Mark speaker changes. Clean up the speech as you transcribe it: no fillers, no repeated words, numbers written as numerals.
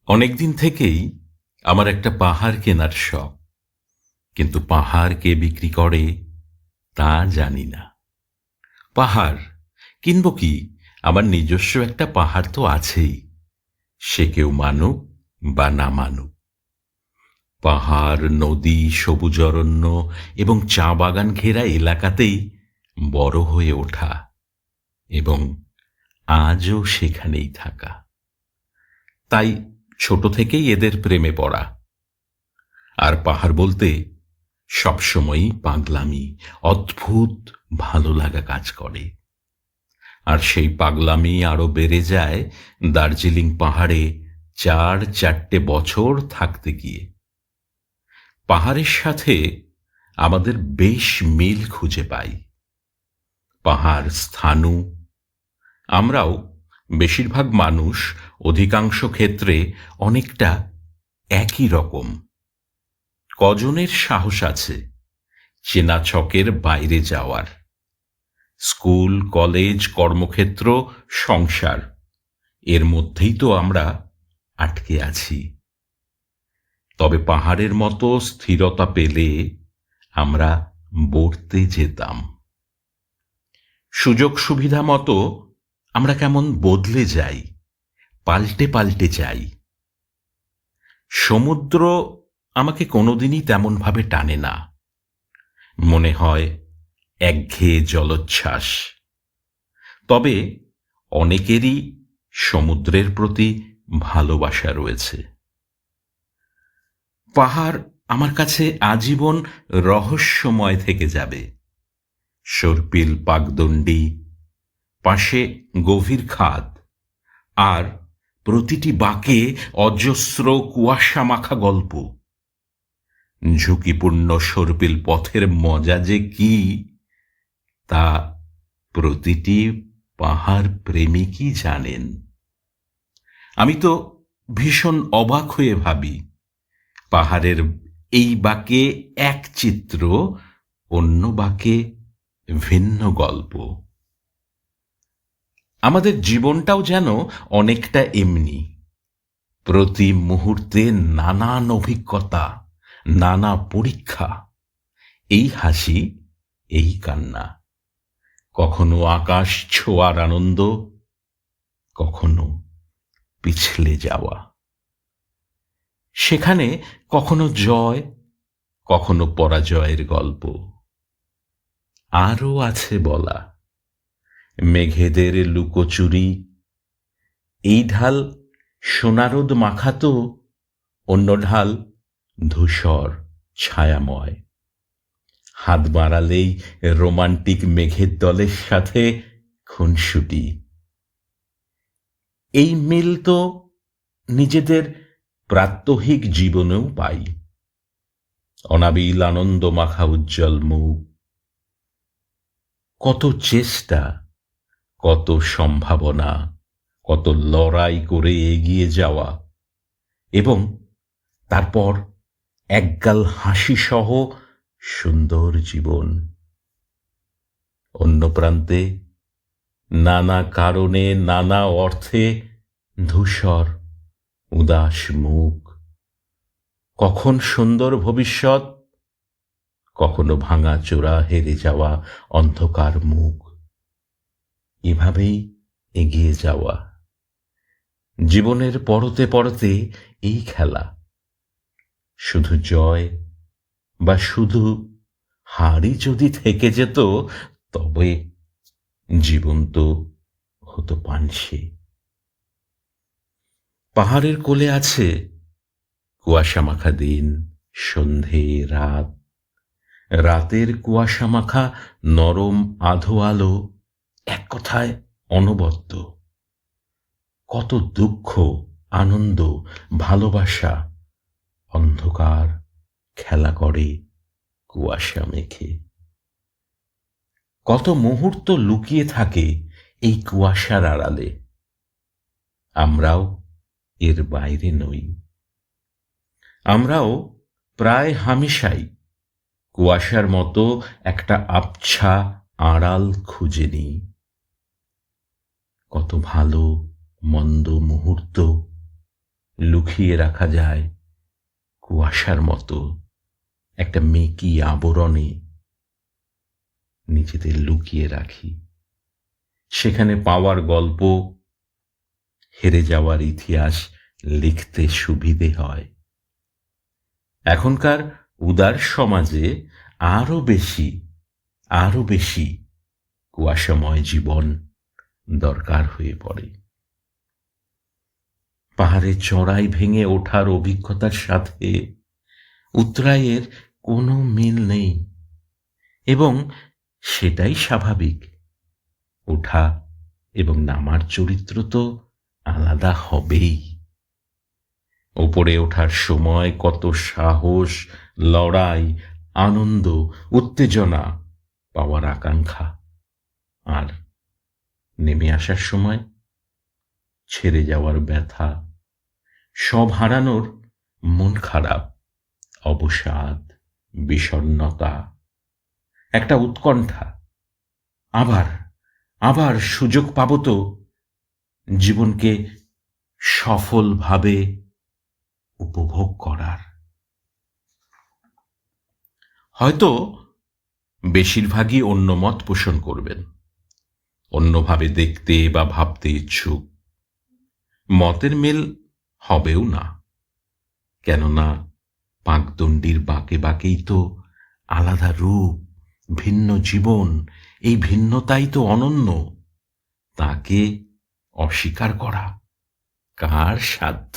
Speaker 1: অনেকদিন থেকেই আমার একটা পাহাড় কেনার শখ, কিন্তু পাহাড় কে বিক্রি করে তা জানি না। পাহাড় কিনবো কি? আমার নিজস্ব একটা পাহাড় তো আছেই, সে কেউ মানুক বা না মানুক। পাহাড়, নদী, সবুজ অরণ্য এবং চা বাগান ঘেরা এলাকাতেই বড় হয়ে ওঠা এবং আজও সেখানেই থাকা। তাই ছোট থেকেই এদের প্রেমে পড়া। আর পাহাড় বলতে সবসময়ই পাগলামি, অদ্ভুত ভালো লাগা কাজ করে। আর সেই পাগলামি আরো বেড়ে যায় দার্জিলিং পাহাড়ে ৪-৪টে বছর থাকতে গিয়ে। পাহাড়ের সাথে আমাদের বেশ মিল খুঁজে পাই। পাহাড় স্থাণু, আমরাও, বেশিরভাগ মানুষ, অধিকাংশ ক্ষেত্রে অনেকটা একই রকম। কজনের সাহস আছে চেনা ছকের বাইরে যাওয়ার? স্কুল, কলেজ, কর্মক্ষেত্র, সংসার, এর মধ্যেই তো আমরা আটকে আছি। তবে পাহাড়ের মতো স্থিরতা পেলে আমরা বর্তে যেতাম। সুযোগ সুবিধা মতো আমরা কেমন বদলে যাই, পাল্টে পাল্টে যাই। সমুদ্র আমাকে কোনোদিনই তেমনভাবে টানে না। মনে হয় একঘেয়ে জলোচ্ছ্বাস। তবে অনেকেরই সমুদ্রের প্রতি ভালোবাসা রয়েছে। পাহাড় আমার কাছে আজীবন রহস্যময় থেকে যাবে। সর্পিল পাগদণ্ডী, পাশে গভীর খাদ, আর প্রতিটি বাঁকে অজস্র কুয়াশা মাখা গল্প। ঝুঁকিপূর্ণ সর্পিল পথের মজা যে কি, তা প্রতিটি পাহাড় প্রেমিকই জানেন। আমি তো ভীষণ অবাক হয়ে ভাবি, পাহাড়ের এই বাঁকে এক চিত্র, অন্য বাঁকে ভিন্ন গল্প। আমাদের জীবনটাও যেন অনেকটা এমনি। প্রতি মুহূর্তে নানান অভিজ্ঞতা, নানা পরীক্ষা, এই হাসি, এই কান্না, কখনো আকাশ ছোঁয়ার আনন্দ, কখনো পিছলে যাওয়া। সেখানে কখনো জয়, কখনো পরাজয়ের গল্প। আরও আছে বলা, মেঘেদের লুকোচুরি। এই ঢাল সোনারোদ মাখাতো, অন্য ঢাল ধূসর ছায়াময়। হাত বাড়ালেই রোমান্টিক মেঘের দলের সাথে খুনসুটি। এই মিল তো নিজেদের প্রাত্যহিক জীবনেও পাই। অনাবিল আনন্দ মাখা উজ্জ্বল মুখ, কত চেষ্টা, কত সম্ভাবনা, কত লড়াই করে এগিয়ে যাওয়া, এবং তারপর একগাল হাসি সহ সুন্দর জীবন। অন্য প্রান্তে নানা কারণে, নানা অর্থে ধূসর উদাস মুখ। কখন সুন্দর ভবিষ্যৎ, কখনো ভাঙাচোরা হেরে যাওয়া অন্ধকার মুখ। এভাবেই এগিয়ে যাওয়া, জীবনের পরতে পরতে এই খেলা। শুধু জয় বা শুধু হারই যদি থেকে যেত, তবে জীবন তো হতো পানসে। পাহাড়ের কোলে আছে কুয়াশা মাখা দিন, সন্ধে, রাত। রাতের কুয়াশা মাখা নরম আধো আলো, এক কথায় অনবদ্য। কত দুঃখ, আনন্দ, ভালোবাসা অন্ধকার খেলা করে কুয়াশা মেখে। কত মুহূর্ত লুকিয়ে থাকে এই কুয়াশার আড়ালে। আমরাও এর বাইরে নই। আমরাও প্রায় হামেশাই কুয়াশার মতো একটা আবছা আড়াল খুঁজে নিই। কত ভালো মন্দ মুহূর্ত লুকিয়ে রাখা যায় কুয়াশার মতো একটা মেকি আবরণে নিজেদের লুকিয়ে রাখি। সেখানে পাওয়ার গল্প, হেরে যাওয়ার ইতিহাস লিখতে সুবিধে হয়। এখনকার উদার সমাজে আরো বেশি কুয়াশাময় জীবন দরকার হয়ে পড়ে। পাহাড়ের চড়াই ভেঙে ওঠার অভিজ্ঞতার সাথে উতরাইয়ের কোনো মিল নেই, এবং সেটাই স্বাভাবিক। ওঠা এবং নামার চরিত্র তো আলাদা হবেই। ওপরে ওঠার সময় কত সাহস, লড়াই, আনন্দ, উত্তেজনা, পাওয়ার আকাঙ্ক্ষা, আর নেমে আসার সময় ছেড়ে যাওয়ার ব্যথা, সব হারানোর মন খারাপ, অবসাদ, বিষণ্ণতা, একটা উৎকণ্ঠা, আবার আবার সুযোগ পাবো তো জীবনকে সফলভাবে উপভোগ করার। হয়তো বেশিরভাগই অন্য মত পোষণ করবেন, অন্যভাবে দেখতে বা ভাবতে ইচ্ছুক। মতের মিল হবেও না, কেননা পাকদণ্ডির বাঁকে বাঁকেই তো আলাদা রূপ, ভিন্ন জীবন। এই ভিন্নতাই তো অনন্য। তাকে অস্বীকার করা কার সাধ্য?